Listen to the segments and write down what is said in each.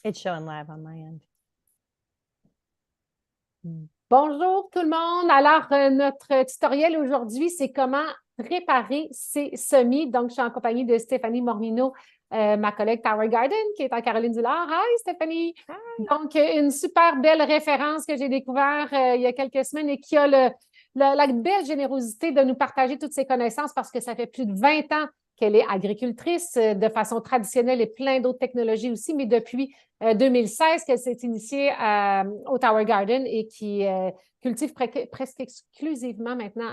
It's showing live on my end. Bonjour tout le monde. Alors, notre tutoriel aujourd'hui, c'est comment préparer ses semis. Donc, je suis en compagnie de Steffanie Mormino, ma collègue Tower Garden, qui est en Caroline du Nord. Hi, Steffanie! Hi. Donc, une super belle référence que j'ai découvert il y a quelques semaines et qui a la belle générosité de nous partager toutes ses connaissances parce que ça fait plus de 20 ans qu'elle est agricultrice de façon traditionnelle et plein d'autres technologies aussi, mais depuis 2016 qu'elle s'est initiée au Tower Garden et qui cultive presque exclusivement maintenant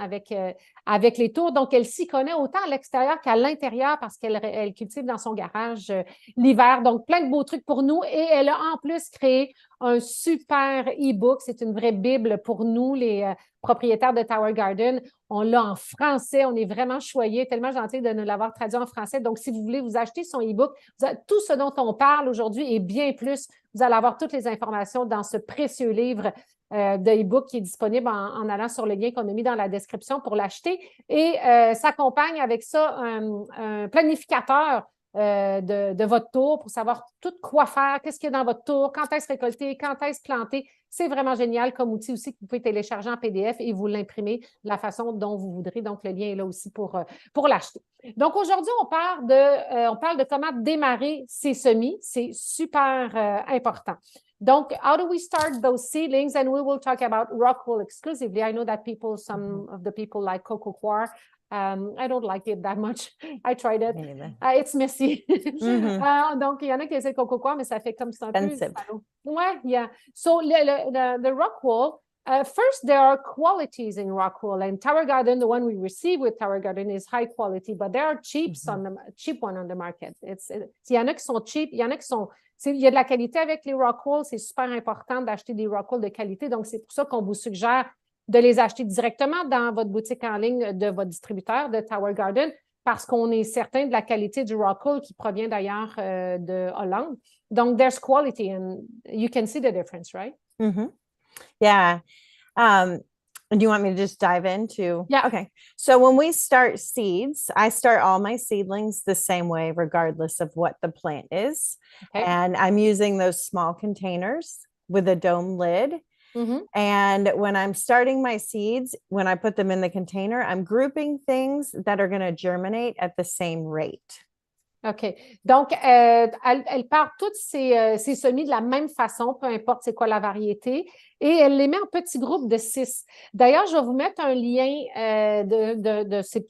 avec les tours. Donc, elle s'y connaît autant à l'extérieur qu'à l'intérieur parce qu'elle cultive dans son garage l'hiver. Donc, plein de beaux trucs pour nous. Et elle a en plus créé un super e-book. C'est une vraie Bible pour nous, les propriétaires de Tower Garden. On l'a en français. On est vraiment choyés, tellement gentil de nous l'avoir traduit en français. Donc, si vous voulez vous acheter son e-book, tout ce dont on parle aujourd'hui et bien plus, vous allez avoir toutes les informations dans ce précieux livre de e-book qui est disponible en allant sur le lien qu'on a mis dans la description pour l'acheter. Et s'accompagne avec ça un planificateur de votre tour pour savoir tout quoi faire, qu'est-ce qu'il y a dans votre tour, quand est-ce récolter, quand est-ce planter. C'est vraiment génial comme outil aussi que vous pouvez télécharger en PDF et vous l'imprimer de la façon dont vous voudrez. Donc, le lien est là aussi pour l'acheter. Donc, aujourd'hui, on parle de comment démarrer ses semis. C'est super important. Donc, how do we start those seedlings? And we will talk about rock wool exclusively. I know that some of the people like cocoa coir. I don't like it that much. I tried it. It's messy. Donc, il y en a qui essaient le cocoa coir, mais ça fait comme c'est un peu salaud. Ouais, yeah. So, the rock wool, first, there are qualities in rock wool, and Tower Garden, the one we receive with Tower Garden, is high quality, but there are cheap one on the market. Il y en a qui sont cheap, il y en a qui sont. Il y a de la qualité avec les rock wool, c'est super important d'acheter des rock wool de qualité, donc c'est pour ça qu'on vous suggère de les acheter directement dans votre boutique en ligne de votre distributeur de Tower Garden parce qu'on est certain de la qualité du rock wool qui provient d'ailleurs de Hollande. Donc, there's quality and you can see the difference, right? Yeah. Do you want me to just dive into? Yeah. Okay. So when we start seeds, I start all my seedlings the same way, regardless of what the plant is. Okay. And I'm using those small containers with a dome lid. And when I'm starting my seeds, when I put them in the container, I'm grouping things that are going to germinate at the same rate. OK. Donc, elle part toutes ses semis de la même façon, peu importe c'est quoi la variété, et elle les met en petits groupes de 6. D'ailleurs, je vais vous mettre un lien de ces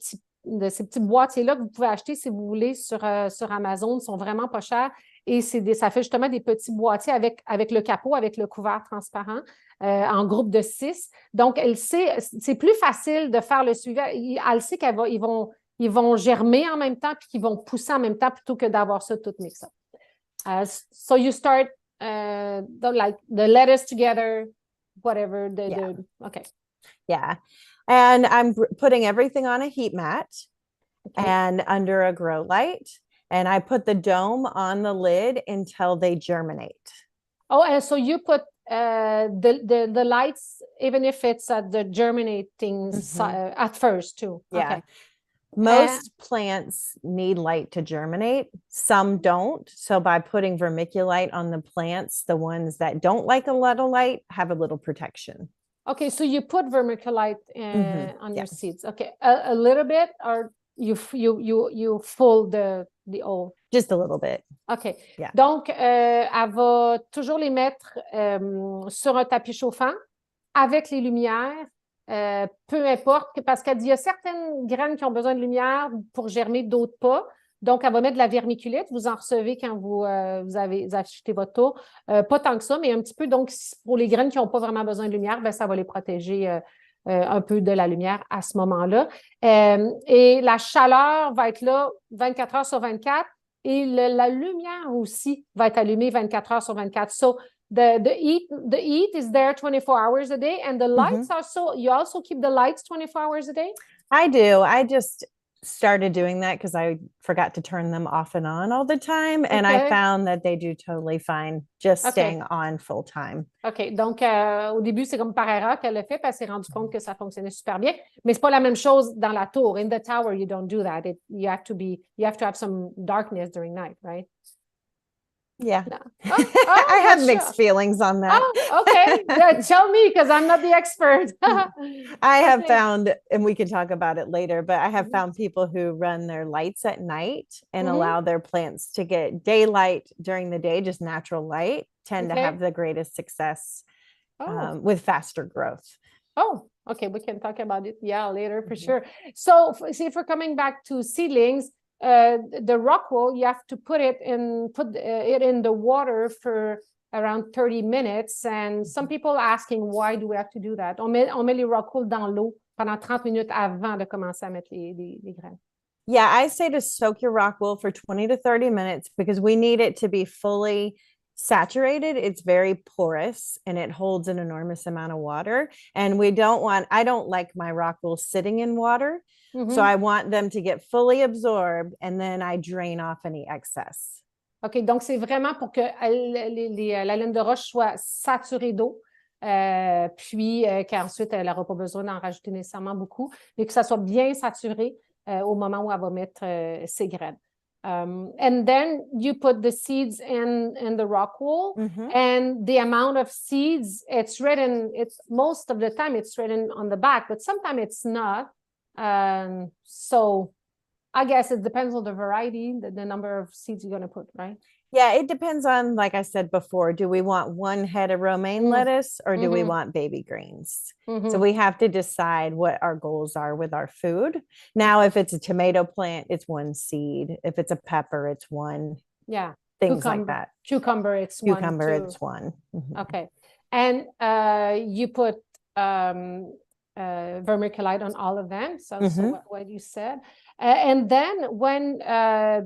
petits boîtiers-là que vous pouvez acheter si vous voulez sur Amazon. Ils sont vraiment pas chers. Et ça fait justement des petits boîtiers avec le capot, avec le couvert transparent, en groupe de 6. Donc, elle sait, c'est plus facile de faire le suivi. Elle sait ils vont germer en même temps puis qu'ils vont pousser en même temps plutôt que d'avoir ça tout mixé. So you start the lettuce together, whatever. Okay. Yeah. And I'm putting everything on a heat mat and under a grow light. And I put the dome on the lid until they germinate. Oh, and so you put the lights, even if it's at the germinating at first too. Yeah. Okay. Most plants need light to germinate. Some don't. So by putting vermiculite on the plants, the ones that don't like a lot of light have a little protection. Okay, so you put vermiculite on your seeds. Okay, a little bit, or you full the oil? Just a little bit. OK. Yeah. Donc, elle va toujours les mettre sur un tapis chauffant avec les lumières. Peu importe, parce qu'elle dit qu'il y a certaines graines qui ont besoin de lumière pour germer, d'autres pas. Donc, elle va mettre de la vermiculite. Vous en recevez quand vous avez acheté votre tour. Pas tant que ça, mais un petit peu. Donc, pour les graines qui n'ont pas vraiment besoin de lumière, ça va les protéger un peu de la lumière à ce moment-là. Et la chaleur va être là 24 heures sur 24 et la lumière aussi va être allumée 24 heures sur 24. So, the heat is there 24 hours a day, and the lights you also keep the lights 24 hours a day? I do. I just started doing that because I forgot to turn them off and on all the time, and I found that they do totally fine just staying on full time. OK. Donc, au début, c'est comme par erreur qu'elle le fait, parce qu'elle s'est rendue compte que ça fonctionnait super bien, mais c'est pas la même chose dans la tour. In the tower, you don't do that. You have to have some darkness during night, right? Yeah. No. I have not mixed sure. feelings on that. Okay. Tell me, because I'm not the expert. I have Okay. found, and we can talk about it later, but I have found people who run their lights at night and allow their plants to get daylight during the day, just natural light, tend to Okay. have the greatest success Oh. with faster growth. Oh, okay. We can talk about it, later for sure. So, see, if we're coming back to seedlings, the rock wool, you have to put it in the water for around 30 minutes. And some people are asking, why do we have to do that? On met les rock wool dans l'eau pendant 30 minutes avant de commencer à mettre les graines. Yeah, I say to soak your rock wool for 20 to 30 minutes because we need it to be fully saturated. It's very porous and it holds an enormous amount of water. And I don't like my rock wool sitting in water. So I want them to get fully absorbed and then I drain off any excess. OK, donc c'est vraiment pour que la laine de roche soit saturée d'eau, puis qu'ensuite, elle n'aura pas besoin d'en rajouter nécessairement beaucoup, mais que ça soit bien saturé au moment où elle va mettre ses graines. And then you put the seeds in the rock wool, and the amount of seeds, most of the time it's written on the back, but sometimes it's not. So I guess it depends on the variety, the number of seeds you're going to put, right? Yeah, it depends on, like I said before, do we want one head of romaine lettuce or do we want baby greens? So we have to decide what our goals are with our food. Now, if it's a tomato plant, it's one seed. If it's a pepper, it's one. Yeah. Things like that. Cucumber, it's one. Cucumber, it's one. Okay. And you put vermiculite on all of them. So what you said. And then when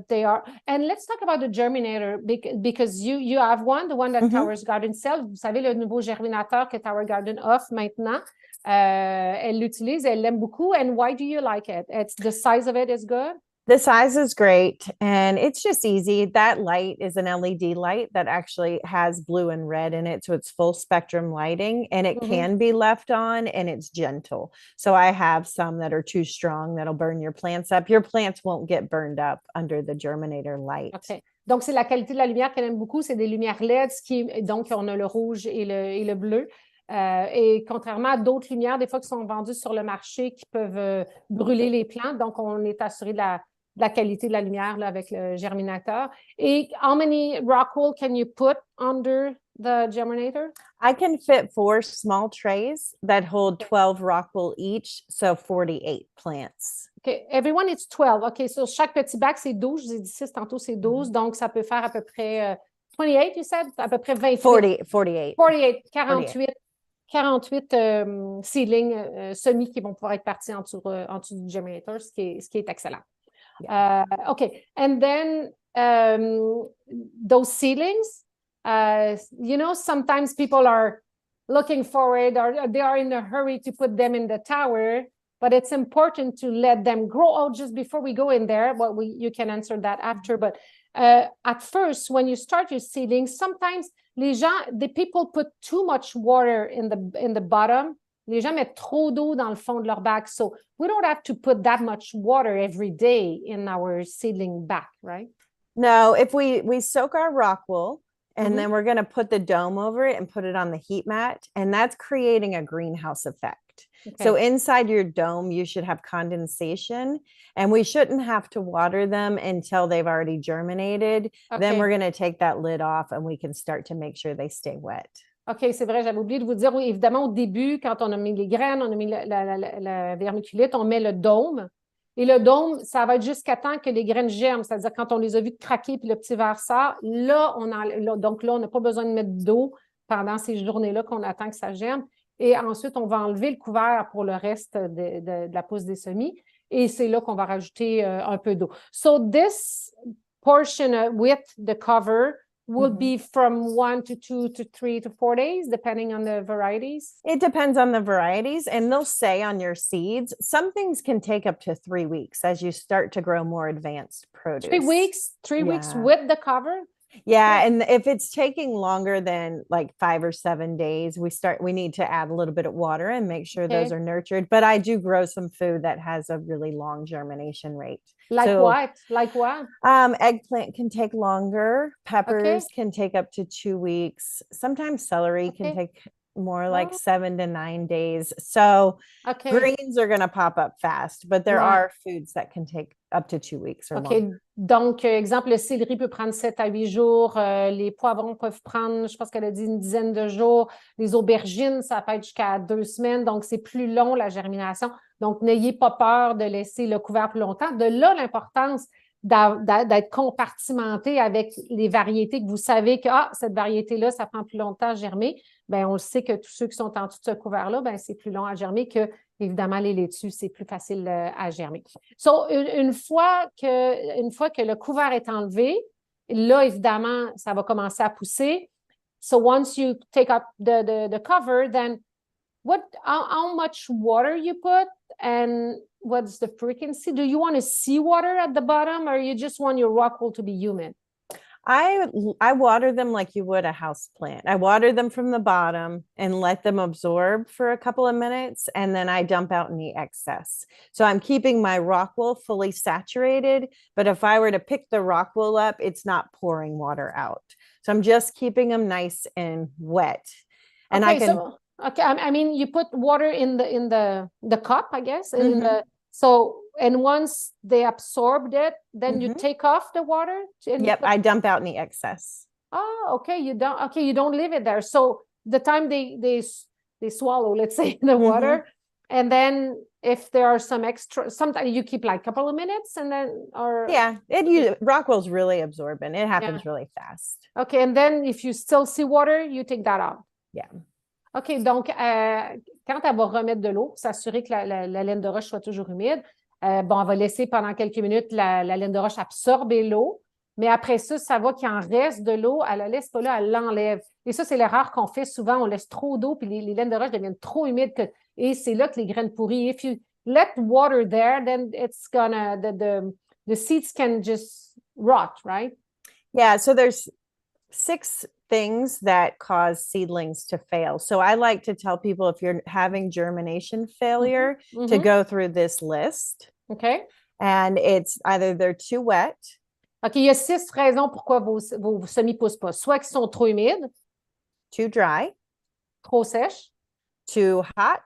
they are, and let's talk about the germinator because you have the one that Tower Garden sells. Vous savez, le nouveau germinateur que Tower Garden offre maintenant. Elle l'utilise, elle l'aime beaucoup. And why do you like it? The size of it is good. The size is great and it's just easy. That light is an LED light that actually has blue and red in it. So it's full spectrum lighting and it can be left on and it's gentle. So I have some that are too strong that'll burn your plants up. Your plants won't get burned up under the germinator light. Okay. Donc, c'est la qualité de la lumière qu'elle aime beaucoup. C'est des lumières LED, donc on a le rouge et le bleu. Et contrairement à d'autres lumières, des fois qui sont vendues sur le marché qui peuvent brûler les plantes. Donc, on est assuré de la qualité de la lumière là, avec le germinateur. Et how many rock wool can you put under the germinator? I can fit 4 small trays that hold 12 rock wool each, so 48 plants. Okay, everyone it's 12. OK, so chaque petit bac, c'est 12. Je vous ai dit 6 tantôt, c'est 12. Donc, ça peut faire à peu près 28, you said? À peu près 28. 48. 48 seedlings semis qui vont pouvoir être partis en dessous du germinator, ce qui est excellent. Yeah. Okay, and then those seedlings, sometimes people are looking forward or they are in a hurry to put them in the tower, but it's important to let them grow out just before we go in there. Well, you can answer that after, but at first, when you start your seedlings, sometimes the people put too much water in the bottom. Les gens mettent trop d'eau dans le fond de leur bac. So we don't have to put that much water every day in our seedling back, right? No, if we soak our rock wool and then we're going to put the dome over it and put it on the heat mat, and that's creating a greenhouse effect. Okay. So inside your dome, you should have condensation and we shouldn't have to water them until they've already germinated. Okay. Then we're going to take that lid off and we can start to make sure they stay wet. OK, c'est vrai, j'avais oublié de vous dire, oui, évidemment, au début, quand on a mis les graines, on a mis la vermiculite, on met le dôme. Et le dôme, ça va être jusqu'à temps que les graines germent, c'est-à-dire quand on les a vues craquer puis le petit verre sort, donc là, on n'a pas besoin de mettre d'eau pendant ces journées-là qu'on attend que ça germe. Et ensuite, on va enlever le couvert pour le reste de la pousse des semis. Et c'est là qu'on va rajouter un peu d'eau. So this portion with the cover will be from 1 to 2 to 3 to 4 days, depending on the varieties? It depends on the varieties, and they'll say on your seeds, some things can take up to 3 weeks as you start to grow more advanced produce. 3 weeks? 3 weeks with the cover? Yeah, and if it's taking longer than like 5 or 7 days, we need to add a little bit of water and make sure those Okay. are nurtured. But I do grow some food that has a really long germination rate. Like So what? Like what? eggplant can take longer, Okay. peppers can take up to 2 weeks. Sometimes celery can Okay. take more like Oh, 7 to 9 days. So OK. greens are going to pop up fast, but there Ouais. are foods that can take up to 2 weeks or OK. longer. Donc, exemple, le céleri peut prendre 7 à 8 jours. Les poivrons peuvent prendre, je pense qu'elle a dit une dizaine de jours. Les aubergines, ça peut être jusqu'à 2 semaines. Donc, c'est plus long, la germination. Donc, n'ayez pas peur de laisser le couvert plus longtemps. De là, l'importance d'être compartimenté avec les variétés que vous savez que cette variété-là, ça prend plus longtemps à germer. Bien, on le sait que tous ceux qui sont en dessous de ce couvert-là, bien, c'est plus long à germer que, évidemment, les laitues, c'est plus facile à germer. So, une fois que le couvert est enlevé, là, évidemment, ça va commencer à pousser. So, once you take up the cover, then how much water you put and what's the frequency? Do you want to see water at the bottom or you just want your rock wool to be humid? I water them like you would a house plant. I water them from the bottom and let them absorb for a couple of minutes, and then I dump out any excess. So I'm keeping my rock wool fully saturated, but if I were to pick the rock wool up, it's not pouring water out. So I'm just keeping them nice and wet. And Okay, I can I mean you put water in the cup, I guess, and in Mhm. and once they absorbed it, then you take off the water and Yep, I dump out any excess. Oh, okay. You don't leave it there. So the time they swallow, let's say, the water, and then if there are some extra, sometimes you keep like a couple of minutes and then Yeah, Rockwool's really absorbent. It happens really fast. Okay, and then if you still see water, you take that out. Yeah. OK, donc quand elle va remettre de l'eau, s'assurer que la laine de roche soit toujours humide, bon, on va laisser pendant quelques minutes la laine de roche absorber l'eau. Mais après ça, ça va qu'il en reste de l'eau, elle la laisse pas là, elle l'enlève. Et ça, c'est l'erreur qu'on fait souvent. On laisse trop d'eau, puis les laines de roche deviennent trop humides. Et c'est là que les graines pourrissent. If you let water there, then it's gonna, the seeds can just rot, right? Yeah, so there's 6 things that cause seedlings to fail. So I like to tell people if you're having germination failure to go through this list. OK. And it's either they're too wet. OK, il y a 6 raisons pourquoi vos semis ne poussent pas. Soit qu'ils sont trop humides, too dry, trop sèches, too hot,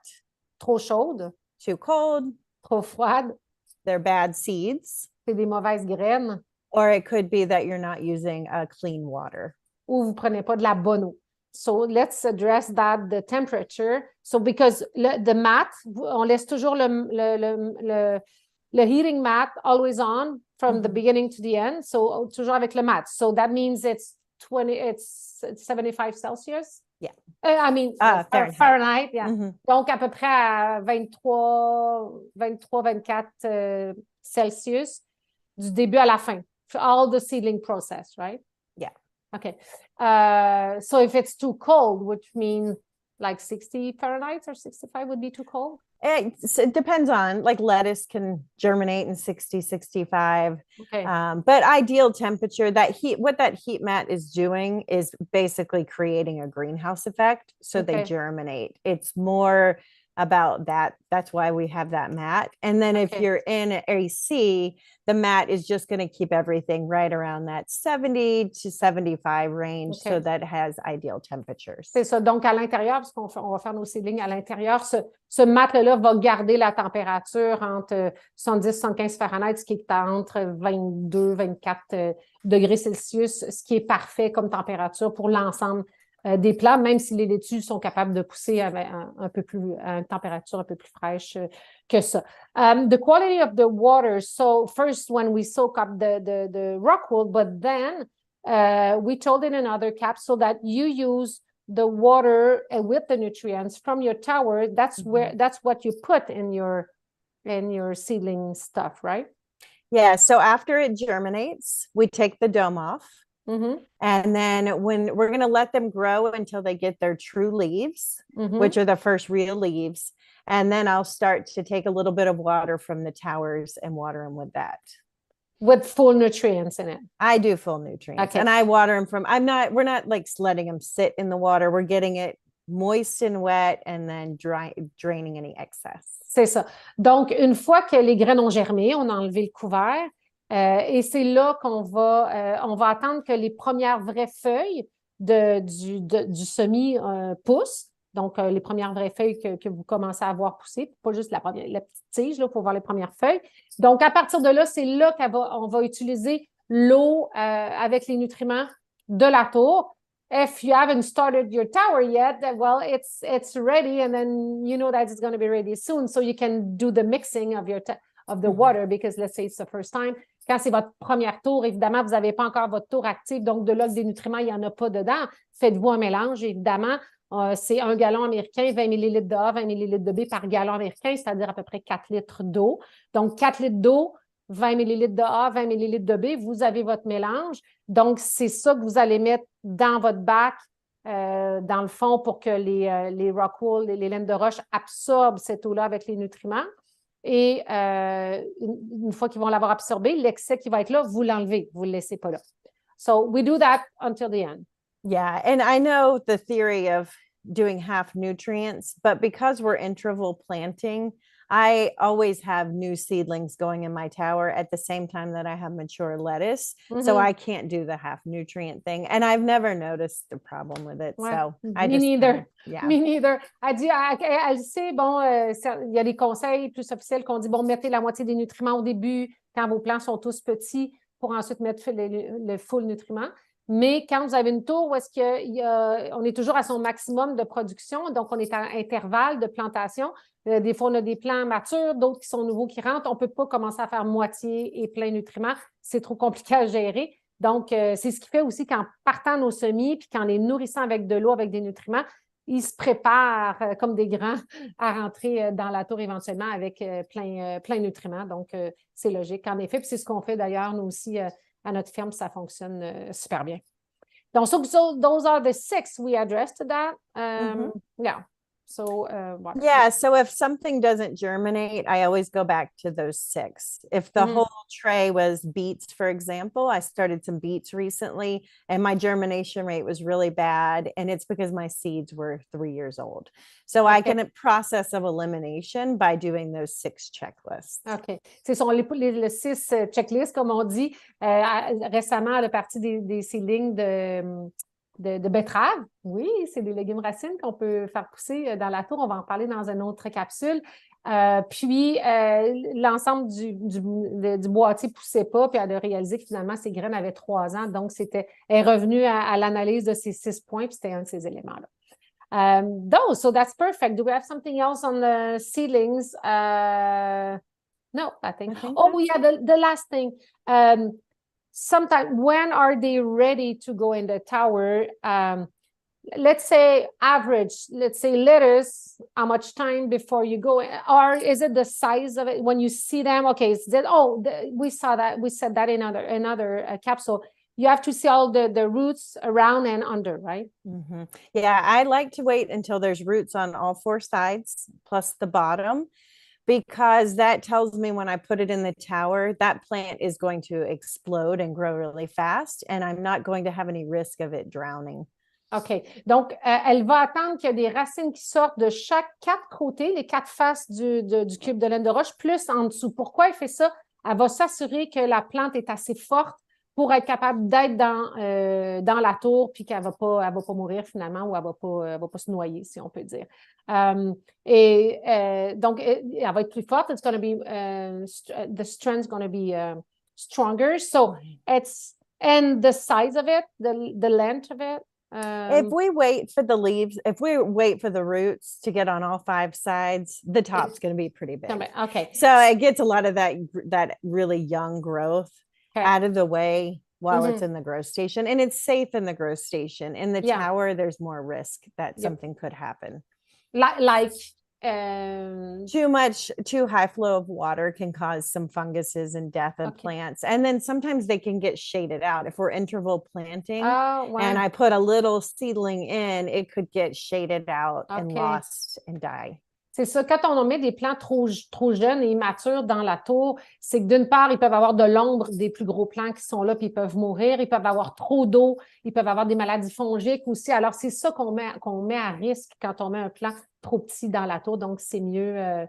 trop chaudes, too cold, trop froides, they're bad seeds, c'est des mauvaises graines, or it could be that you're not using clean water. Ou vous ne prenez pas de la bonne eau. So let's address that, the temperature. So because the mat, on laisse toujours le heating mat always on from the beginning to the end. So toujours avec le mat. So that means it's 75 Celsius. Yeah. I mean, Fahrenheit. Yeah. Donc, à peu près à 23-24 Celsius du début à la fin. All the seedling process, right? Yeah. Okay. So if it's too cold, which means like 60 Fahrenheit or 65 would be too cold? It depends on, like, lettuce can germinate in 60, 65. Okay. But ideal temperature, what that heat mat is doing is basically creating a greenhouse effect. So they germinate. It's more about that. That's why we have that mat. And then if you're in AC, the mat is just going to keep everything right around that 70 to 75 range. So that has ideal temperatures. C'est ça. Donc, à l'intérieur, parce qu'on va faire nos seedlings à l'intérieur, ce mat-là va garder la température entre 70-75 Fahrenheit, ce qui est entre 22-24 degrés Celsius, ce qui est parfait comme température pour l'ensemble des plants, même si les laitues sont capables de pousser à une température un peu plus fraîche que ça. The quality of the water. So first, when we soak up the rock wool, but then we told in another capsule that you use the water with the nutrients from your tower. That's what you put in your seedling stuff, right? Yeah. So after it germinates, we take the dome off. And then when we're going to let them grow until they get their true leaves, which are the first real leaves. And then I'll start to take a little bit of water from the towers and water them with that. with full nutrients in it. I do full nutrients, and I water them we're not like letting them sit in the water. We're getting it moist and wet and then draining any excess. C'est ça. Donc, une fois que les graines ont germé, on a enlevé le couvert et c'est là qu'on on va attendre que les premières vraies feuilles du semis poussent. Donc, les premières vraies feuilles que vous commencez à voir pousser, pas juste la petite tige, là, pour voir les premières feuilles. Donc, à partir de là, c'est là qu'on va utiliser l'eau avec les nutriments de la tour. If you haven't started your tower yet, well, it's ready, and then you know that it's going to be ready soon, so you can do the mixing of the water, because let's say it's the first time. Quand c'est votre première tour, évidemment, vous n'avez pas encore votre tour active, donc de là que des nutriments, il n'y en a pas dedans. Faites-vous un mélange, évidemment. C'est 1 gallon américain, 20 ml de A, 20 ml de B par gallon américain, c'est-à-dire à peu près 4 litres d'eau. Donc, 4 litres d'eau, 20 ml de A, 20 ml de B, vous avez votre mélange. Donc, c'est ça que vous allez mettre dans votre bac, dans le fond, pour que les rockwool, les laines de roche absorbent cette eau-là avec les nutriments. Et une fois qu'ils vont l'avoir absorbé, l'excès qui va être là, vous l'enlevez, vous ne le laissez pas là. So, we do that until the end. Yeah, and I know the theory of doing half nutrients, but because we're interval planting, I always have new seedlings going in my tower at the same time that I have mature lettuce. So I can't do the half nutrient thing. And I've never noticed the problem with it. Ouais. So Me neither. Me neither. Elle dit, elle sait, bon, il y a des conseils plus officiels qu'on dit, bon, mettez la moitié des nutriments au début quand vos plants sont tous petits pour ensuite mettre le full nutriment. Mais quand vous avez une tour où est-ce on est toujours à son maximum de production, donc on est à intervalle de plantation. Des fois, on a des plants matures, d'autres qui sont nouveaux qui rentrent. On ne peut pas commencer à faire moitié et plein nutriments. C'est trop compliqué à gérer. Donc, c'est ce qui fait aussi qu'en partant nos semis, puis qu'en les nourrissant avec de l'eau, avec des nutriments, ils se préparent comme des grands à rentrer dans la tour éventuellement avec plein de nutriments. Donc, c'est logique, en effet. Puis c'est ce qu'on fait d'ailleurs, nous aussi, à notre ferme, ça fonctionne super bien. Donc, so those are the 6 we addressed that. Yeah. So, yeah. So if something doesn't germinate, I always go back to those 6. If the whole tray was beets, for example, I started some beets recently and my germination rate was really bad. And it's because my seeds were 3 years old. So I can process of elimination by doing those 6 checklists. OK. Ce sont les 6 checklists, comme on dit. Récemment, à la partie des seedlings de betterave. Oui, c'est des légumes racines qu'on peut faire pousser dans la tour. On va en parler dans une autre capsule. Puis, l'ensemble du boîtier ne poussait pas, puis elle a réalisé que finalement, ses graines avaient 3 ans. Donc, elle est revenue à l'analyse de ces 6 points, puis c'était un de ces éléments-là. So that's perfect. Do we have something else on the seedlings? No, I think. Yeah, the last thing. Sometimes, when are they ready to go in the tower? Let's say average, let's say lettuce, how much time before you go? Or is it the size of it when you see them? Okay, we saw that, we said that in another capsule. You have to see all the roots around and under, right? Yeah, I like to wait until there's roots on all 4 sides, plus the bottom, because that tells me when I put it in the tower, that plant is going to explode and grow really fast, and I'm not going to have any risk of it drowning. OK. Donc, elle va attendre qu'il y ait des racines qui sortent de chaque 4 côtés, les 4 faces du cube de laine de roche, plus en dessous. Pourquoi elle fait ça? Elle va s'assurer que la plante est assez forte pour être capable d'être dans la tour, puis qu'elle ne va pas mourir finalement, ou elle ne va pas se noyer, si on peut dire. Donc, elle va être plus forte. It's going to be, the strength is going to be stronger. So, and the size of it, the length of it. If we wait for the leaves, if we wait for the roots to get on all 5 sides, the top's going to be pretty big. Okay. So it gets a lot of that really young growth out of the way while it's in the grow station, and it's safe in the grow station. In the tower, there's more risk that something could happen. Like too high flow of water can cause some funguses and death of plants, and then sometimes they can get shaded out. If we're interval planting and I put a little seedling in, it could get shaded out and lost and die. C'est ça. Quand on met des plants trop jeunes et immatures dans la tour, c'est que d'une part, ils peuvent avoir de l'ombre des plus gros plants qui sont là, puis ils peuvent mourir. Ils peuvent avoir trop d'eau. Ils peuvent avoir des maladies fongiques aussi. Alors, c'est ça qu'on met à risque quand on met un plant trop petit dans la tour. Donc, c'est mieux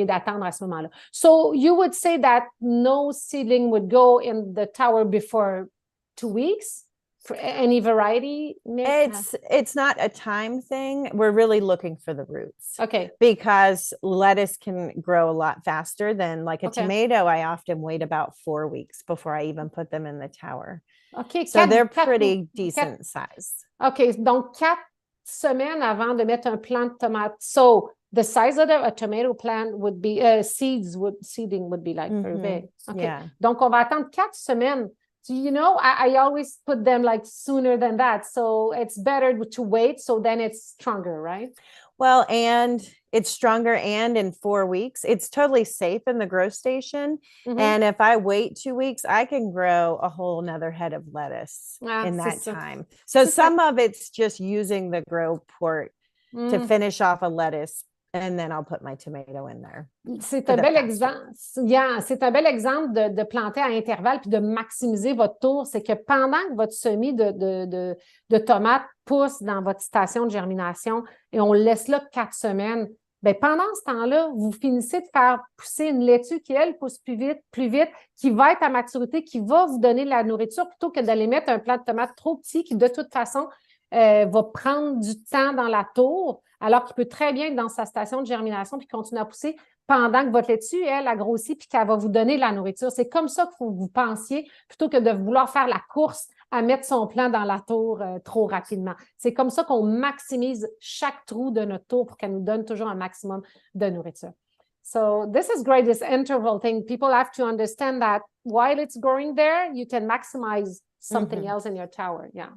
d'attendre à ce moment-là. So, you would say that no seedling would go in the tower before 2 weeks? For any variety? It's not a time thing. We're really looking for the roots. Okay. Because lettuce can grow a lot faster than like a tomato. I often wait about 4 weeks before I even put them in the tower. Okay. So they're pretty decent size. Okay. Donc, 4 semaines avant de mettre un plant de tomate. So, the size of a tomato plant would be, seeding would be like very big. Okay. Yeah. Donc, on va attendre 4 semaines. You know, I always put them like sooner than that. So it's better to wait. So then it's stronger, right? Well, and it's stronger, and in 4 weeks, it's totally safe in the grow station. And if I wait 2 weeks, I can grow a whole nother head of lettuce in that time. So some of it's just using the grow port to finish off a lettuce. And then I'll put my tomato in there. C'est un bel exemple. C'est un bel exemple de planter à intervalles puis de maximiser votre tour. C'est que pendant que votre semis de tomates pousse dans votre station de germination et on le laisse là 4 semaines, bien, pendant ce temps-là, vous finissez de faire pousser une laitue qui, elle, pousse plus vite, qui va être à maturité, qui va vous donner de la nourriture plutôt que d'aller mettre un plant de tomates trop petit qui, de toute façon, va prendre du temps dans la tour, alors qu'il peut très bien être dans sa station de germination puis continuer à pousser pendant que votre laitue, elle, a grossi puis qu'elle va vous donner de la nourriture. C'est comme ça qu'il faut que vous pensiez plutôt que de vouloir faire la course à mettre son plant dans la tour trop rapidement. C'est comme ça qu'on maximise chaque trou de notre tour pour qu'elle nous donne toujours un maximum de nourriture. So this is great, this interval thing. People have to understand that while it's growing there, you can maximize something else in your tower. Yeah.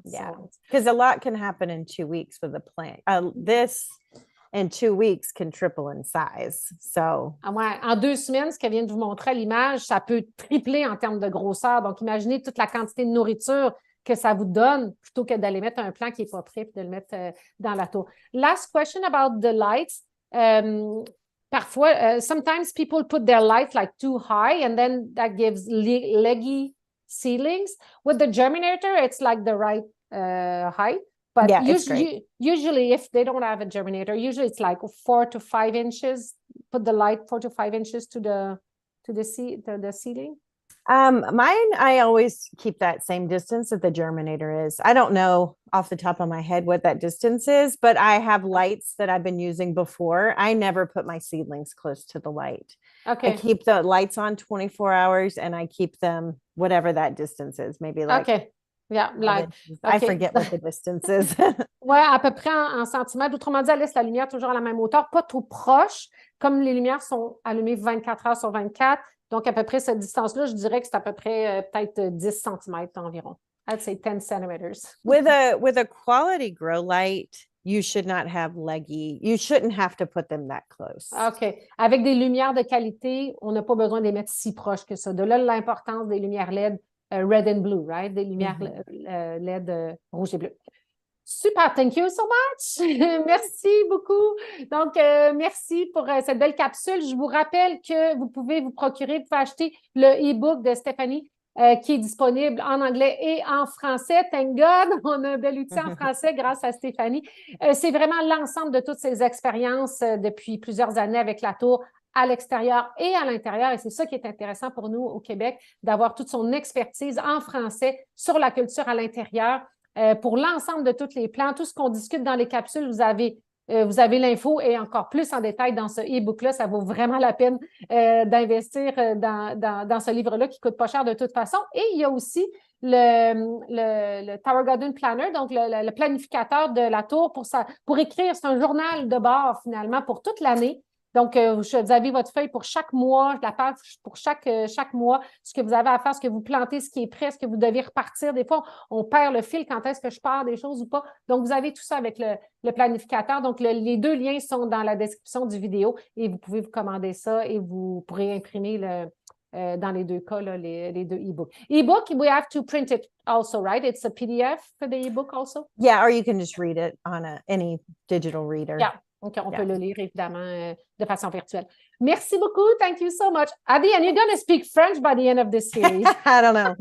Because a lot can happen in 2 weeks with a plant. This in 2 weeks can triple in size. So en 2 semaines, ce qu'elle vient de vous montrer à l'image, ça peut tripler en termes de grosseur. Donc, imaginez toute la quantité de nourriture que ça vous donne plutôt que d'aller mettre un plant qui n'est pas prêt et de le mettre dans la tour. Last question about the lights. Parfois, sometimes people put their lights like too high and then that gives leggy seedlings. With the germinator, it's like the right height. But usually, if they don't have a germinator, usually it's like 4 to 5 inches. Put the light 4 to 5 inches to the seedling. Mine, I always keep that same distance that the germinator is. I don't know off the top of my head what that distance is, but I have lights that I've been using before. I never put my seedlings close to the light. Okay. I keep the lights on 24 hours and I keep them whatever that distance is, maybe like. Okay. Yeah, like. Okay. I forget what the distance is. Ouais, à peu près en centimètres. Autrement dit, elle laisse la lumière toujours à la même hauteur, pas trop proche, comme les lumières sont allumées 24 heures sur 24. Donc, à peu près cette distance-là, je dirais que c'est à peu près peut-être 10 cm environ. I'd say 10 centimeters. With a quality grow light, you should not have leggy. You shouldn't have to put them that close. OK. Avec des lumières de qualité, on n'a pas besoin de les mettre si proches que ça. De là, l'importance des lumières LED red and blue, right? Des lumières LED rouge et bleu. Super, thank you so much. Merci beaucoup. Donc, merci pour cette belle capsule. Je vous rappelle que vous pouvez vous procurer, vous pouvez acheter le e-book de Steffanie qui est disponible en anglais et en français. Thank God, on a un bel outil en français grâce à Steffanie. C'est vraiment l'ensemble de toutes ces expériences depuis plusieurs années avec la tour à l'extérieur et à l'intérieur. Et c'est ça qui est intéressant pour nous au Québec, d'avoir toute son expertise en français sur la culture à l'intérieur. Pour l'ensemble de tous les plans, tout ce qu'on discute dans les capsules, vous avez l'info et encore plus en détail dans ce e-book-là. Ça vaut vraiment la peine d'investir dans ce livre-là qui ne coûte pas cher de toute façon. Et il y a aussi le Tower Garden Planner, donc le planificateur de la tour pour écrire. C'est un journal de bord finalement pour toute l'année. Donc, vous avez votre feuille pour chaque mois, la page pour chaque mois, ce que vous avez à faire, ce que vous plantez, ce qui est prêt, ce que vous devez repartir. Des fois, on perd le fil quand est-ce que je pars des choses ou pas. Donc, vous avez tout ça avec le planificateur. Donc, les 2 liens sont dans la description du vidéo et vous pouvez vous commander ça et vous pourrez imprimer dans les 2 cas, là, les 2 e-books. E-book, we have to print it also, right? It's a PDF for the e-book also? Yeah, or you can just read it on any digital reader. Yeah. Donc, on peut le lire, évidemment, de façon virtuelle. Merci beaucoup. Thank you so much. At the end, you're going to speak French by the end of this series. I don't know.